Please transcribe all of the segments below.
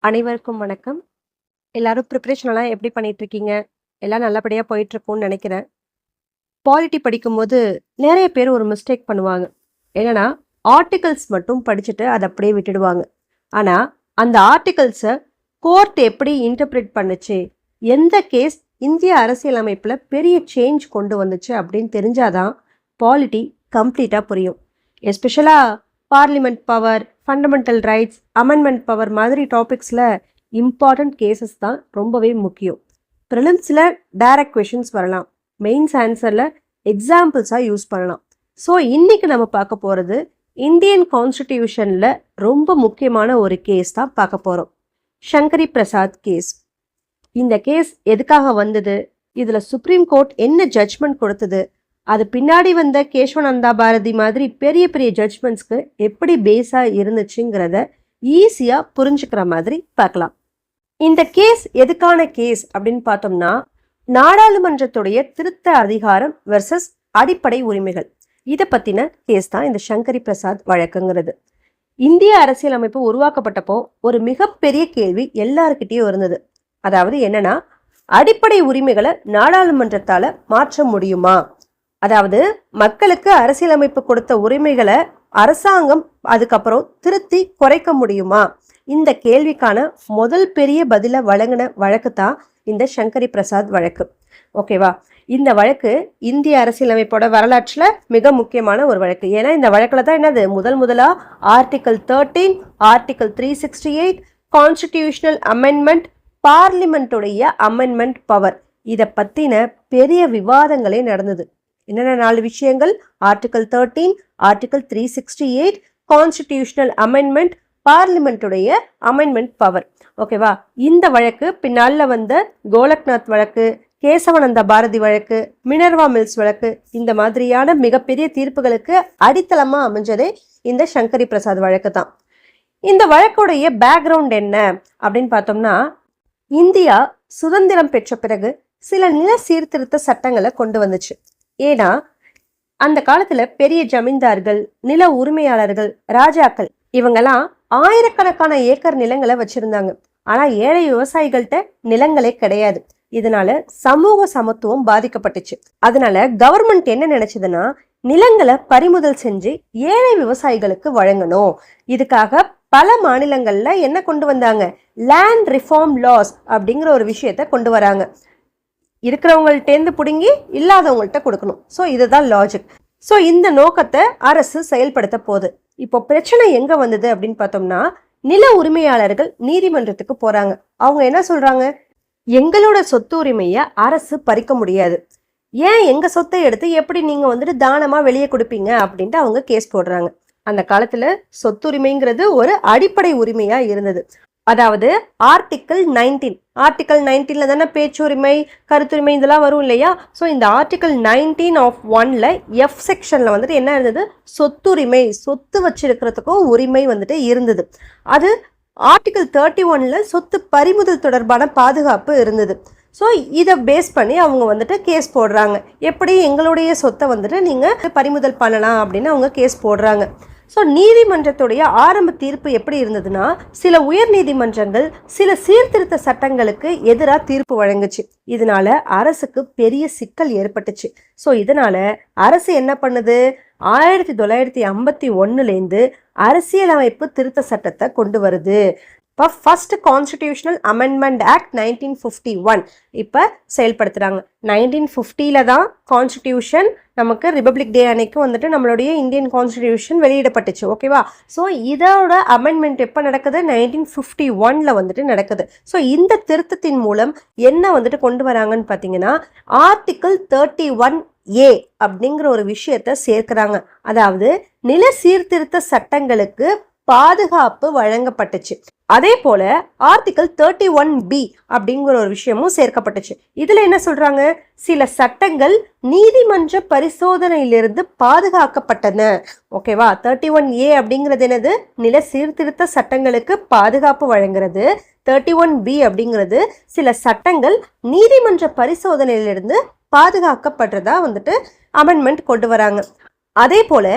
அனைவருக்கும் வணக்கம். எல்லாரும் ப்ரிப்பரேஷன்லாம் எப்படி பண்ணிட்டு இருக்கீங்க? எல்லாம் நல்லபடியா போயிட்டுருக்கும்னு நெனைக்கிறேன். பாலிட்டி படிக்கும்போது நெறைய பேர் ஒரு மிஸ்டேக் பண்ணுவாங்க. என்னன்னா, ஆர்டிகிள்ஸ் மட்டும் படிச்சுட்டு அத அப்படியே விட்டுடுவாங்க. ஆனா, அந்த ஆர்டிகிள்ஸ கோர்ட் எப்படி இன்டர்பிரெட் பண்ணுச்சு? எந்த கேஸ் இந்திய அரசியலமைப்புல பெரிய சேஞ்ச் கொண்டு வந்துச்சு அப்படின்னு தெரிஞ்சா தான் பாலிட்டி கம்ப்ளீட்டா புரியும். எஸ்பெஷலா parliament power, fundamental rights, amendment power மாதிரி டாபிக்ஸில் இம்பார்ட்டண்ட் கேசஸ் தான் ரொம்பவே முக்கியம். ப்ரிலிம்ஸில் டைரக்ட் கொஷின்ஸ் வரலாம், மெயின்ஸ் ஆன்சரில் எக்ஸாம்பிள்ஸாக யூஸ் பண்ணலாம். ஸோ இன்றைக்கி நம்ம பார்க்க போகிறது இந்தியன் கான்ஸ்டிடியூஷனில் ரொம்ப முக்கியமான ஒரு கேஸ் தான் பார்க்க போகிறோம். சங்கரி பிரசாத் கேஸ். இந்த கேஸ் எதுக்காக வந்தது, இதில் சுப்ரீம் கோர்ட் என்ன ஜட்ஜ்மெண்ட் கொடுத்தது, அது பின்னாடி வந்த கேஷ்வநந்தா பாரதி மாதிரி பெரிய பெரிய ஜட்ஜ்மெண்ட்ஸ்க்கு எப்படி பேஸாக இருந்துச்சுங்கிறத ஈஸியாக புரிஞ்சுக்கிற மாதிரி பார்க்கலாம். இந்த கேஸ் எதுக்கான கேஸ் அப்படின்னு பார்த்தோம்னா, நாடாளுமன்றத்துடைய திருத்த அதிகாரம் வெர்சஸ் அடிப்படை உரிமைகள், இதை பற்றின கேஸ் தான் இந்த சங்கரி பிரசாத் வழக்குங்கிறது. இந்திய அரசியலமைப்பு உருவாக்கப்பட்டப்போ ஒரு மிகப்பெரிய கேள்வி எல்லாருக்கிட்டையும் இருந்தது. அதாவது என்னன்னா, அடிப்படை உரிமைகளை நாடாளுமன்றத்தால் மாற்ற முடியுமா? அதாவது மக்களுக்கு அரசியலமைப்பு கொடுத்த உரிமைகளை அரசாங்கம் அதுக்கப்புறம் திருத்தி குறைக்க முடியுமா? இந்த கேள்விக்கான முதல் பெரிய பதிலை வழங்கின வழக்கு தான் இந்த சங்கரி பிரசாத் வழக்கு. ஓகேவா? இந்த வழக்கு இந்திய அரசியலமைப்போட வரலாற்றில் மிக முக்கியமான ஒரு வழக்கு. ஏன்னா இந்த வழக்கில் தான் என்னது முதலா ஆர்டிகல் 13, ஆர்டிகல் 368, கான்ஸ்டிடியூஷனல் அமெண்ட்மெண்ட், பார்லிமெண்ட்டுடைய அமெண்ட்மெண்ட் பவர், இதை பற்றின பெரிய விவாதங்களே நடந்தது. என்னென்ன 4 விஷயங்கள்? ஆர்டிகல் 13, ஆர்டிகல் 368, கான்ஸ்டிடியூஷனல் அமெண்ட்மெண்ட், பார்லிமெண்ட்டுடைய அமெண்ட்மெண்ட் பவர். ஓகேவா? இந்த வழக்கு பின்னால வந்த கோலக்நாத் வழக்கு, கேசவநந்தா பாரதி வழக்கு, மினர்வா மில்ஸ் வழக்கு, இந்த மாதிரியான மிகப்பெரிய தீர்ப்புகளுக்கு அடித்தளமா அமைஞ்சதே இந்த சங்கரி பிரசாத் வழக்கு தான். இந்த வழக்குடைய பேக்ரவுண்ட் என்ன அப்படின்னு பார்த்தோம்னா, இந்தியா சுதந்திரம் பெற்ற பிறகு சில நில சீர்திருத்த சட்டங்களை கொண்டு வந்துச்சு. ஏன்னா அந்த காலத்துல பெரிய ஜமீன்தார்கள், நில உரிமையாளர்கள், ராஜாக்கள் இவங்கெல்லாம் ஆயிரக்கணக்கான ஏக்கர் நிலங்களை வச்சிருந்தாங்க. ஆனா ஏழை விவசாயிகள்கிட்ட நிலங்களே கிடையாது. இதனால சமூக சமத்துவம் பாதிக்கப்பட்டுச்சு. அதனால கவர்மெண்ட் என்ன நினைச்சதுன்னா, நிலங்களை பறிமுதல் செஞ்சு ஏழை விவசாயிகளுக்கு வழங்கணும். இதுக்காக பல மாநிலங்கள்ல என்ன கொண்டு வந்தாங்க? லேண்ட் ரிஃபார்ம் லாஸ் அப்படிங்கிற ஒரு விஷயத்த கொண்டு வராங்க. இருக்கிறவங்கள்ட்டேருந்து பிடுங்கி இல்லாதவங்கள்ட்ட கொடுக்கணும். ஸோ இதுதான் லாஜிக். ஸோ இந்த நோக்கத்தை அரசு செயல்படுத்த போகுது. இப்போ பிரச்சனை எங்க வந்தது அப்படின்னு பார்த்தோம்னா, நில உரிமையாளர்கள் நீதிமன்றத்துக்கு போறாங்க. அவங்க என்ன சொல்றாங்க? எங்களோட சொத்து உரிமையை அரசு பறிக்க முடியாது, ஏன் எங்க சொத்தை எடுத்து எப்படி நீங்க தானமா வெளியே கொடுப்பீங்க அப்படின்ட்டு அவங்க கேஸ் போடுறாங்க. அந்த காலத்துல சொத்துரிமைங்கிறது ஒரு அடிப்படை உரிமையா இருந்தது. அதாவது ஆர்டிகல் 19, ஆர்டிகல் 19ல தானே பேச்சுரிமை, கருத்துரிமை இதெல்லாம் வரும் இல்லையா? ஸோ இந்த ஆர்டிகல் 19 ஆஃப் 1ல எஃப் செக்ஷன்ல என்ன இருந்தது? சொத்துரிமை, சொத்து வச்சிருக்கிறதுக்கும் உரிமை இருந்தது. அது ஆர்டிகல் 31ல சொத்து பறிமுதல் தொடர்பான பாதுகாப்பு இருந்தது. ஸோ இதை பேஸ் பண்ணி அவங்க கேஸ் போடுறாங்க. எப்படி எங்களுடைய சொத்தை நீங்கள் பறிமுதல் பண்ணலாம் அப்படின்னு அவங்க கேஸ் போடுறாங்க. ஸோ நீதிமன்றத்துடைய ஆரம்ப தீர்ப்பு எப்படி இருந்ததுன்னா, சில உயர் நீதிமன்றங்கள் சில சீர்திருத்த சட்டங்களுக்கு எதிராக தீர்ப்பு வழங்குச்சு. இதனால அரசுக்கு பெரிய சிக்கல் ஏற்பட்டுச்சு. ஸோ இதனால அரசு என்ன பண்ணுது? 1951லேருந்து அரசியலமைப்பு திருத்த சட்டத்தை கொண்டு வருது. இப்போ ஃபர்ஸ்ட் கான்ஸ்டிடியூஷனல் அமெண்ட்மெண்ட் ஆக்ட் 1951 இப்போ செயல்படுத்துகிறாங்க. 1950ல் தான் கான்ஸ்டிடியூஷன் நமக்கு ரிபப்ளிக் டே அன்னைக்கு நம்மளுடைய இந்தியன் கான்ஸ்டிடியூஷன் வெளியிடப்பட்டுச்சு. ஓகேவா? ஸோ இதோட அமெண்ட்மெண்ட் எப்போ நடக்குது? 1951ல் நடக்குது. ஸோ இந்த திருத்தத்தின் மூலம் என்ன கொண்டு வராங்கன்னு பார்த்தீங்கன்னா, ஆர்டிகல் 31A அப்படிங்கிற ஒரு விஷயத்த சேர்க்கிறாங்க. அதாவது நில சீர்திருத்த சட்டங்களுக்கு பாதுகாப்பு வழங்கப்பட்டுச்சு. அதே போல ஆர்டிகல் 31B அப்படிங்கிற ஒரு விஷயமும் சேர்க்கப்பட்டுச்சு. இதுல என்ன சொல்றாங்க? சில சட்டங்கள் நீதிமன்ற பரிசோதனையிலிருந்து பாதுகாக்கப்பட்டன. ஓகேவா? 31A அப்படிங்கிறது என்னது? நில சீர்திருத்த சட்டங்களுக்கு பாதுகாப்பு வழங்குறது. 31B அப்படிங்கிறது சில சட்டங்கள் நீதிமன்ற பரிசோதனையிலிருந்து பாதுகாக்கப்படுறதா அமெண்ட்மெண்ட் கொண்டு வராங்க. அதே போல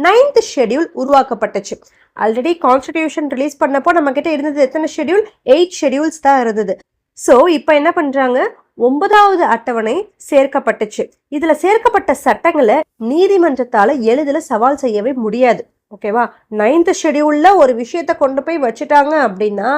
9th ஷெட்யூல் உருவாக்கப்பட்டுச்சு. ஆல்ரெடி கான்ஸ்டிடியூஷன் ரிலீஸ் பண்ணப்போ நம்ம கிட்ட இருந்தது எத்தனை ஷெட்யூல்? 8 ஷெட்யூல்ஸ் தான் இருந்தது. ஸோ இப்போ என்ன பண்றாங்க, 9வது அட்டவணை சேர்க்கப்பட்டுச்சு. இதுல சேர்க்கப்பட்ட சட்டங்களை நீதிமன்றத்தால எளிதில் சவால் செய்யவே முடியாது. ஓகேவா? 9th ஷெட்யூல்ல ஒரு விஷயத்த கொண்டு போய் வச்சுட்டாங்க அப்படின்னா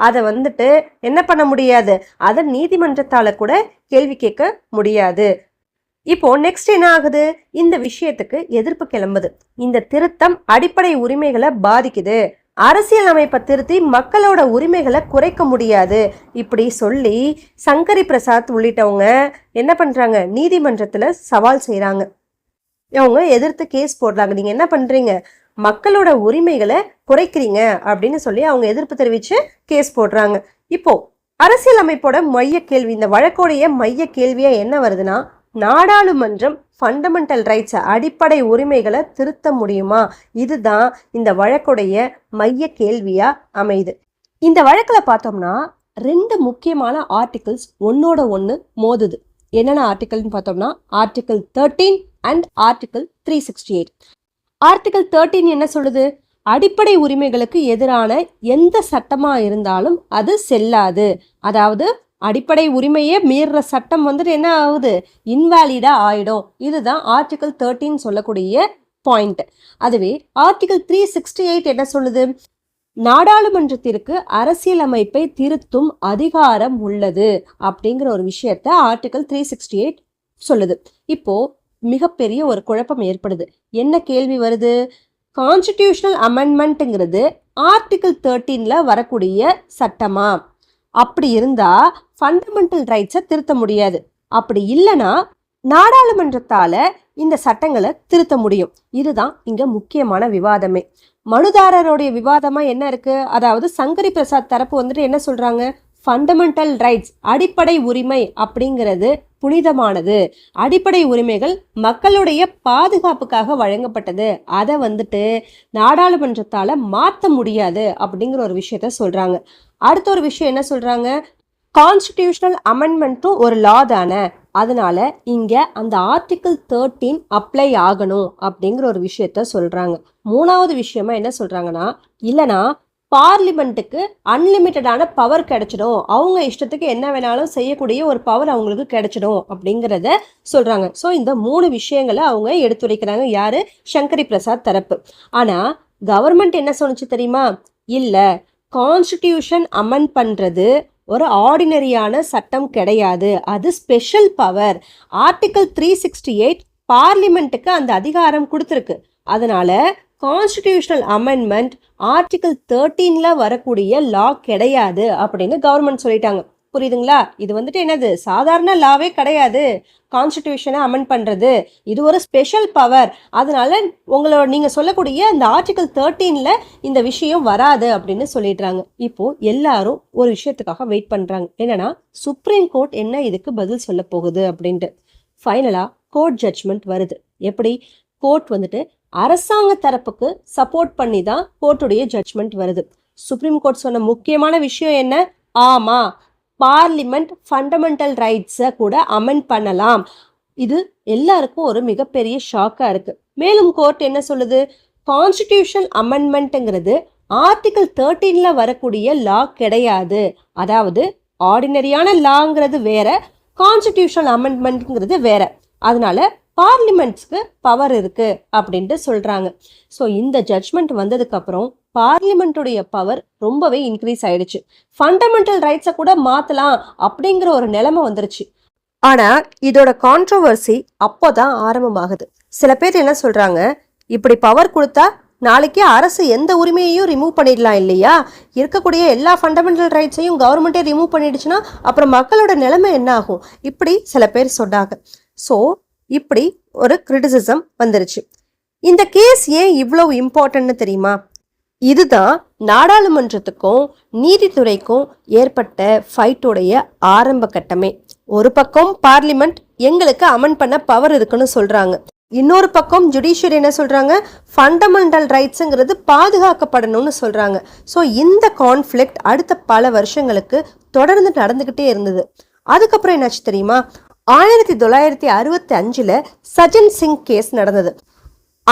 அதை வந்துட்டு என்ன பண்ண முடியாது, அதை நீதிமன்றத்தால கூட கேள்வி கேட்க முடியாது. இப்போ நெக்ஸ்ட் என்ன ஆகுது, இந்த விஷயத்துக்கு எதிர்ப்பு கிளம்புது. இந்த திருத்தம் அடிப்படை உரிமைகளை பாதிக்குது, அரசியல் அமைப்பை திருத்தி மக்களோட உரிமைகளை குறைக்க முடியாது, இப்படி சொல்லி சங்கரி பிரசாத் உள்ளிட்டவங்க என்ன பண்றாங்க, நீதிமன்றத்துல சவால் செய்யறாங்க. அவங்க எதிர்த்து கேஸ் போடுறாங்க. நீங்க என்ன பண்றீங்க, மக்களோட உரிமைகளை குறைக்கிறீங்க அப்படின்னு சொல்லி அவங்க எதிர்ப்பு தெரிவிச்சு கேஸ் போடுறாங்க. இப்போ அரசியல் அமைப்போட மைய கேள்வி, இந்த வழக்கோடைய மைய கேள்வியா என்ன வருதுன்னா, நாடாளுமன்றம் ஃபண்டமெண்டல் ரைட்ஸ் அடிப்படை உரிமைகளை திருத்த முடியுமா? இதுதான் இந்த வழக்குடைய மைய கேள்வியா அமையுது. இந்த வழக்கில் பார்த்தோம்னா 2 முக்கியமான ஆர்டிகிள்ஸ் ஒன்னோட ஒன்று மோதுது. என்னென்ன ஆர்டிகிள்னு பார்த்தோம்னா ஆர்டிகிள் 13 அண்ட் ஆர்டிகிள் 368. ஆர்டிகிள் 13 என்ன சொல்லுது, அடிப்படை உரிமைகளுக்கு எதிரான எந்த சட்டமா இருந்தாலும் அது செல்லாது. அதாவது அடிப்படை உரிமையே மீறுற சட்டம் வந்துட்டு என்ன ஆகுது, இன்வாலிடா ஆயிடும். இதுதான் ஆர்டிகிள் 13 சொல்லக்கூடிய பாயிண்ட். அதுவே ஆர்டிகிள் 368 என்ன சொல்லுது, நாடாளுமன்றத்திற்கு அரசியலமைப்பை திருத்தும் அதிகாரம் உள்ளது அப்படிங்கிற ஒரு விஷயத்த ஆர்டிகிள் 368 சொல்லுது. இப்போ மிகப்பெரிய ஒரு குழப்பம் ஏற்படுது. என்ன கேள்வி வருது, கான்ஸ்டிடியூஷனல் அமெண்ட்மெண்ட்ங்கிறது ஆர்டிகிள் 13ல வரக்கூடிய சட்டமா? அப்படி இருந்தா ஃபண்டமெண்டல் ரைட்ஸை திருத்த முடியாது. அப்படி இல்லைன்னா நாடாளுமன்றத்தால இந்த சட்டங்களை திருத்த முடியும். இதுதான் இங்க முக்கியமான விவாதமே. மனுதாரருடைய விவாதமா என்ன இருக்கு, அதாவது சங்கரி பிரசாத் தரப்பு வந்துட்டு என்ன சொல்றாங்க, ஃபண்டமெண்டல் ரைட்ஸ் அடிப்படை உரிமை அப்படிங்கிறது புனிதமானது, அடிப்படை உரிமைகள் மக்களுடைய பாதுகாப்புக்காக வழங்கப்பட்டது, அதை வந்துட்டு நாடாளுமன்றத்தால மாற்ற முடியாது அப்படிங்கிற ஒரு விஷயத்த சொல்றாங்க. அடுத்த ஒரு விஷயம் என்ன சொல்றாங்க, கான்ஸ்டிடியூஷனல் அமெண்ட்மெண்ட்டும் ஒரு லா தானே, அதனால இங்க அந்த ஆர்டிகிள் 13 அப்ளை ஆகணும் அப்படிங்கிற ஒரு விஷயத்த சொல்றாங்க. 3வது விஷயமா என்ன சொல்றாங்கன்னா, இல்லைனா பார்லிமெண்ட்டுக்கு அன்லிமிட்டடான பவர் கிடைச்சிடும், அவங்க இஷ்டத்துக்கு என்ன வேணாலும் செய்யக்கூடிய ஒரு பவர் அவங்களுக்கு கிடைச்சிடும் அப்படிங்கிறத சொல்றாங்க. ஸோ இந்த 3 விஷயங்களை அவங்க எடுத்துரைக்கிறாங்க. யாரு, சங்கரி பிரசாத் தரப்பு. ஆனா கவர்மெண்ட் என்ன சொன்னிச்சு தெரியுமா, இல்ல கான்ஸ்டிடியூஷன் அமெண்ட் பண்றது ஒரு ஆர்டினரியான சட்டம் கிடையாது, அது ஸ்பெஷல் பவர். ஆர்டிகிள் 368 பார்லிமெண்ட்டுக்கு அந்த அதிகாரம் கொடுத்துருக்கு. அதனால கான்ஸ்டிடியூஷனல் அமெண்ட்மெண்ட் ஆர்டிகிள் 13ல வரக்கூடிய லா கிடையாது அப்படின்னு கவர்மெண்ட் சொல்லிட்டாங்க. புரியுதுங்களா? இது வந்துட்டு என்னது, சாதாரண லாவே கிடையாது கான்ஸ்டிடியூஷனை அமெண்ட் பண்றது, இது ஒரு ஸ்பெஷல் பவர். அதனால உங்களோட நீங்க சொல்லக்கூடிய இந்த ஆர்டிகிள் 13ல இந்த விஷயம் வராது அப்படின்னு சொல்லிடுறாங்க. இப்போ எல்லாரும் ஒரு விஷயத்துக்காக வெயிட் பண்றாங்க. என்னன்னா சுப்ரீம் கோர்ட் என்ன இதுக்கு பதில் சொல்ல போகுது அப்படின்ட்டு. ஃபைனலா கோர்ட் ஜட்ஜ்மெண்ட் வருது. எப்படி, கோர்ட் வந்துட்டு அரசாங்க தரப்புக்கு சப்போர்ட் பண்ணி தான் கோர்ட்டுடைய ஜட்ஜ்மெண்ட் வருது. சுப்ரீம் கோர்ட் சொன்ன முக்கியமான விஷயம் என்ன, ஆமா பார்லிமெண்ட் ஃபண்டமெண்டல் ரைட்ஸை கூட அமெண்ட் பண்ணலாம். இது எல்லாருக்கும் ஒரு மிகப்பெரிய ஷாக்கா இருக்கு. மேலும் கோர்ட் என்ன சொல்லுது, கான்ஸ்டிடியூஷன் அமெண்ட்மெண்ட்ங்கிறது ஆர்டிகிள் 13ல வரக்கூடிய லா கிடையாது. அதாவது ஆர்டினரியான லாங்கிறது வேற, கான்ஸ்டிடியூஷனல் அமெண்ட்மெண்ட்ங்கிறது வேற. அதனால பார்லிமெண்ட்ஸ்க்கு பவர் இருக்கு அப்படின்ட்டு சொல்றாங்க. ஸோ இந்த ஜட்ஜ்மெண்ட் வந்ததுக்கு அப்புறம் பார்லிமெண்ட்டுடைய பவர் ரொம்பவே இன்க்ரீஸ் ஆயிடுச்சு. ஃபண்டமெண்டல் ரைட்ஸை கூட மாத்தலாம் அப்படிங்கிற ஒரு நிலைமை வந்துருச்சு. ஆனா இதோட கான்ட்ரோவர்சி அப்போதான் ஆரம்பமாகுது. சில பேர் என்ன சொல்றாங்க, இப்படி பவர் கொடுத்தா நாளைக்கு அரசு எந்த உரிமையையும் ரிமூவ் பண்ணிடலாம் இல்லையா, இருக்கக்கூடிய எல்லா ஃபண்டமெண்டல் ரைட்ஸையும் கவர்மெண்ட்டே ரிமூவ் பண்ணிடுச்சுன்னா அப்புறம் மக்களோட நிலைமை என்ன ஆகும், இப்படி சில பேர் சொன்னாங்க. ஸோ இப்படி ஒரு கிரிட்டிசிசம் வந்துருச்சு. இந்த கேஸ் ஏன் இவ்வளவு இம்பார்ட்டன்ட்னு தெரியுமா, இதுதான் நாடாளுமன்றத்துக்கும் நீதித்துறைக்கும் ஏற்பட்ட ஃபைட்டோடைய ஆரம்ப கட்டமே. ஒரு பக்கம் பார்லிமெண்ட் எங்களுக்கு அமெண்ட் பண்ண பவர் இருக்குன்னு சொல்றாங்க, இன்னொரு பக்கம் ஜுடிஷியரி என்ன சொல்றாங்க, ஃபண்டமெண்டல் ரைட்ஸுங்கிறது பாதுகாக்கப்படணும்னு சொல்றாங்க. ஸோ இந்த கான்ஃப்ளிக்ட் அடுத்த பல வருஷங்களுக்கு தொடர்ந்து நடந்துகிட்டே இருந்தது. அதுக்கப்புறம் என்னாச்சு தெரியுமா, 1965 சஜன் சிங் கேஸ் நடந்தது.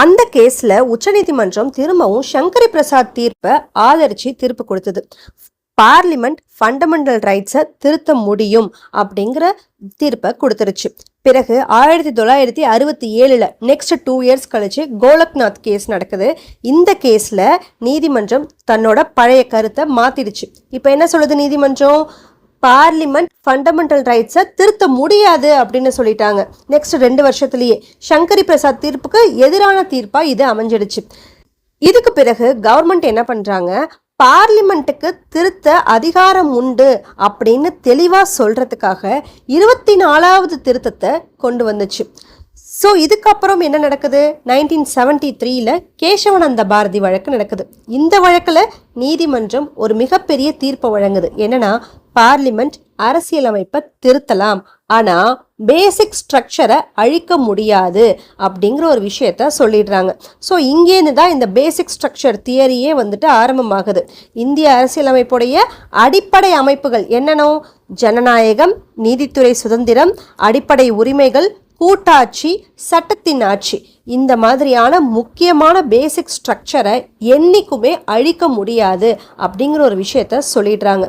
அந்த கேஸ்ல உச்சநீதிமன்றம் திரும்பவும் சங்கரி பிரசாத் தீர்ப்பை ஆதரிச்சு தீர்ப்பு கொடுத்தது. பார்லிமெண்ட் ஃபண்டமெண்டல் ரைட்ஸை திருத்த முடியும் அப்படிங்கிற தீர்ப்பை கொடுத்துருச்சு. பிறகு 1967 நெக்ஸ்ட் 2 இயர்ஸ் கழிச்சு கோலக்நாத் கேஸ் நடக்குது. இந்த கேஸ்ல நீதிமன்றம் தன்னோட பழைய கருத்தை மாத்திடுச்சு. இப்போ என்ன சொல்லுது நீதிமன்றம்? பார்லிமெண்ட் ஃபண்டமெண்டல் ரைட்ஸை திருத்த முடியாது அப்படின்னு சொல்லிட்டாங்க. நெக்ஸ்ட் 2 வருஷத்துலயே சங்கரி பிரசாத் தீர்ப்புக்கு எதிரான தீர்ப்பா இது அமைஞ்சிடுச்சு. இதுக்கு பிறகு கவர்மெண்ட் என்ன பண்றாங்க? பார்லிமெண்ட்டுக்கு திருத்த அதிகாரம் உண்டு அப்படின்னு தெளிவா சொல்றதுக்காக 24வது திருத்தத்தை கொண்டு வந்துச்சு. ஸோ இதுக்கப்புறம் என்ன நடக்குது? 1973 கேசவானந்த பாரதி வழக்கு நடக்குது. இந்த வழக்கில் நீதிமன்றம் ஒரு மிகப்பெரிய தீர்ப்பை வழங்குது. என்னன்னா, பார்லிமெண்ட் அரசியலமைப்பை திருத்தலாம், ஆனா பேசிக் ஸ்ட்ரக்சரை அழிக்க முடியாது அப்படிங்கிற ஒரு விஷயத்த சொல்லிடுறாங்க. ஸோ இங்கேருந்து தான் இந்த பேசிக் ஸ்ட்ரக்சர் தியரியே வந்துட்டு ஆரம்பமாகுது. இந்திய அரசியலமைப்புடைய அடிப்படை அமைப்புகள் என்னென்னோ? ஜனநாயகம், நீதித்துறை சுதந்திரம், அடிப்படை உரிமைகள், கூட்டாட்சி, சட்டத்தின் ஆட்சி, இந்த மாதிரியான முக்கியமான பேசிக் ஸ்ட்ரக்சரை என்னைக்குமே அழிக்க முடியாது அப்படிங்கிற ஒரு விஷயத்த சொல்லிடுறாங்க.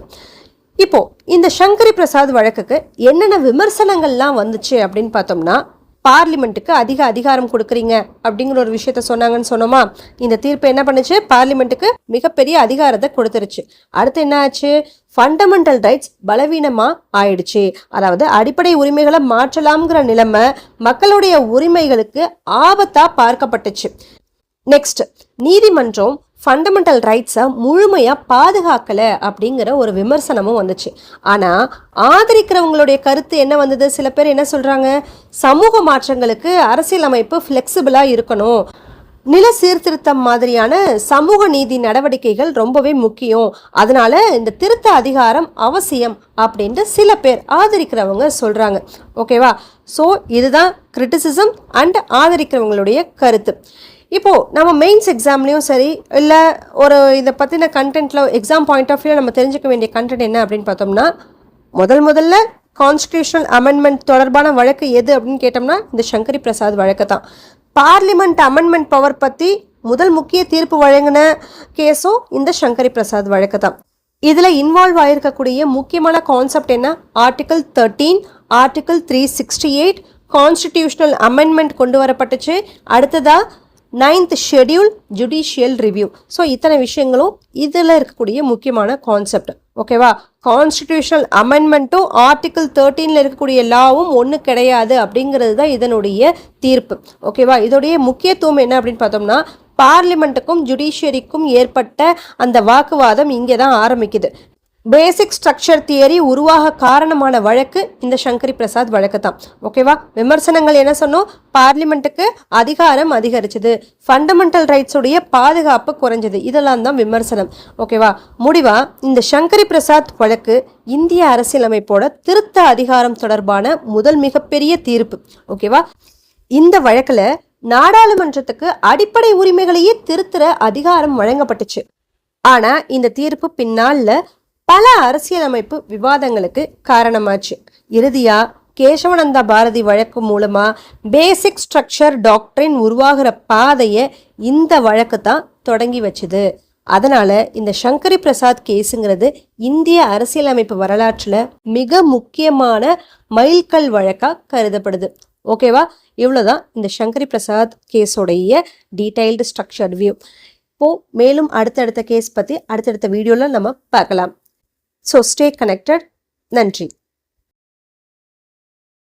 இப்போ இந்த சங்கரி பிரசாத் வழக்குக்கு என்னென்ன விமர்சனங்கள்லாம் வந்துச்சு அப்படின்னு பார்த்தோம்னா, பார்லிமெண்ட்டுக்கு அதிக அதிகாரம் கொடுக்குறீங்க அப்படிங்கிற ஒரு விஷயத்த சொன்னாங்கன்னு சொன்னோமா. இந்த தீர்ப்பு என்ன பண்ணுச்சு? பார்லிமெண்ட்டுக்கு மிகப்பெரிய அதிகாரத்தை கொடுத்துருச்சு. அடுத்து என்ன ஆச்சு? ஃபண்டமெண்டல் ரைட்ஸ் பலவீனமா ஆயிடுச்சு. அதாவது அடிப்படை உரிமைகளை மாற்றலாம்ங்கிற நிலைமை மக்களுடைய உரிமைகளுக்கு ஆபத்தா பார்க்கப்பட்டுச்சு. நெக்ஸ்ட், நீதிமன்றம் ஃபண்டமெண்டல் ரைட்ஸை முழுமையாக பாதுகாக்கலை அப்படிங்கிற ஒரு விமர்சனமும் வந்துச்சு. ஆனால் ஆதரிக்கிறவங்களுடைய கருத்து என்ன வந்தது? சில பேர் என்ன சொல்கிறாங்க? சமூக மாற்றங்களுக்கு அரசியலமைப்பு ஃப்ளெக்சிபிளாக இருக்கணும், நில சீர்திருத்தம் மாதிரியான சமூக நீதி நடவடிக்கைகள் ரொம்பவே முக்கியம், அதனால இந்த திருத்த அதிகாரம் அவசியம் அப்படின்ட்டு சில பேர் ஆதரிக்கிறவங்க சொல்கிறாங்க. ஓகேவா? ஸோ இதுதான் கிரிட்டிசிசம் அண்ட் ஆதரிக்கிறவங்களுடைய கருத்து. இப்போது நம்ம மெயின்ஸ் எக்ஸாம்லேயும் சரி, இல்லை ஒரு இதை பற்றின கண்டென்ட்டில் எக்ஸாம் பாயிண்ட் ஆஃப் வியூவில் நம்ம தெரிஞ்சுக்க வேண்டிய கண்டென்ட் என்ன அப்படின்னு பார்த்தோம்னா, முதல்ல கான்ஸ்டிடியூஷனல் அமெண்ட்மெண்ட் தொடர்பான வழக்கு எது அப்படின்னு கேட்டோம்னா இந்த சங்கரி பிரசாத் வழக்கு தான். பார்லிமெண்ட் அமெண்ட்மெண்ட் பவர் பற்றி முக்கிய தீர்ப்பு வழங்கின கேஸும் இந்த சங்கரி பிரசாத் வழக்கு தான். இதில் இன்வால்வ் ஆகிருக்கக்கூடிய முக்கியமான கான்செப்ட் என்ன? ஆர்டிகல் 13, ஆர்டிகல் 368 கான்ஸ்டிடியூஷனல் அமெண்ட்மெண்ட் கொண்டு வரப்பட்டுச்சு. அடுத்ததாக 9th schedule judicial review. So இத்தனை விஷயங்களும் இதில் இருக்கக்கூடிய முக்கியமான கான்செப்ட். ஓகேவா? கான்ஸ்டிடியூஷனல் அமெண்ட்மெண்ட்டும் ஆர்டிகல் 13 இருக்கக்கூடிய லாவும் ஒன்று கிடையாது அப்படிங்கிறது தான் இதனுடைய தீர்ப்பு. ஓகேவா? இதோடைய முக்கியத்துவம் என்ன அப்படின்னு பார்த்தோம்னா, பார்லிமெண்ட்டுக்கும் ஜுடிஷியரிக்கும் ஏற்பட்ட அந்த வாக்குவாதம் இங்கே தான் ஆரம்பிக்குது. பேசிக் ஸ்ட்ரக்சர் தியரி உருவாக காரணமான வழக்கு இந்த சங்கரி பிரசாத் வழக்கு தான். ஓகேவா? விமர்சனங்கள் என்ன சொன்னோம்? பார்லிமெண்ட்டுக்கு அதிகாரம் அதிகரிச்சது, ஃபண்டமெண்டல் ரைட்ஸுடைய பாதுகாப்பு குறைஞ்சது, இதெல்லாம் தான் விமர்சனம். ஓகேவா? முடிவா இந்த சங்கரி பிரசாத் வழக்கு இந்திய அரசியலமைப்போட திருத்த அதிகாரம் தொடர்பான முதல் மிகப்பெரிய தீர்ப்பு. ஓகேவா? இந்த வழக்கில் நாடாளுமன்றத்துக்கு அடிப்படை உரிமைகளையே திருத்துற அதிகாரம் வழங்கப்பட்டுச்சு. ஆனா இந்த தீர்ப்பு பின்னால பல அரசியலமைப்பு விவாதங்களுக்கு காரணமாச்சு. இறுதியா கேசவானந்தா பாரதி வழக்கு மூலமா பேசிக் ஸ்ட்ரக்சர் டாக்டரின் உருவாகிற பாதையை இந்த வழக்கு தான் தொடங்கி வச்சுது. அதனால இந்த சங்கரி பிரசாத் கேஸுங்கிறது இந்திய அரசியலமைப்பு வரலாற்றுல மிக முக்கியமான மைல்கல் வழக்கா கருதப்படுது. ஓகேவா? இவ்வளோதான் இந்த சங்கரி பிரசாத் கேஸோடைய டீடைல்டு ஸ்ட்ரக்சர்ட் வியூ. இப்போது மேலும் அடுத்தடுத்த கேஸ் பற்றி அடுத்தடுத்த வீடியோவில் நம்ம பார்க்கலாம். So stay connected. நன்றி.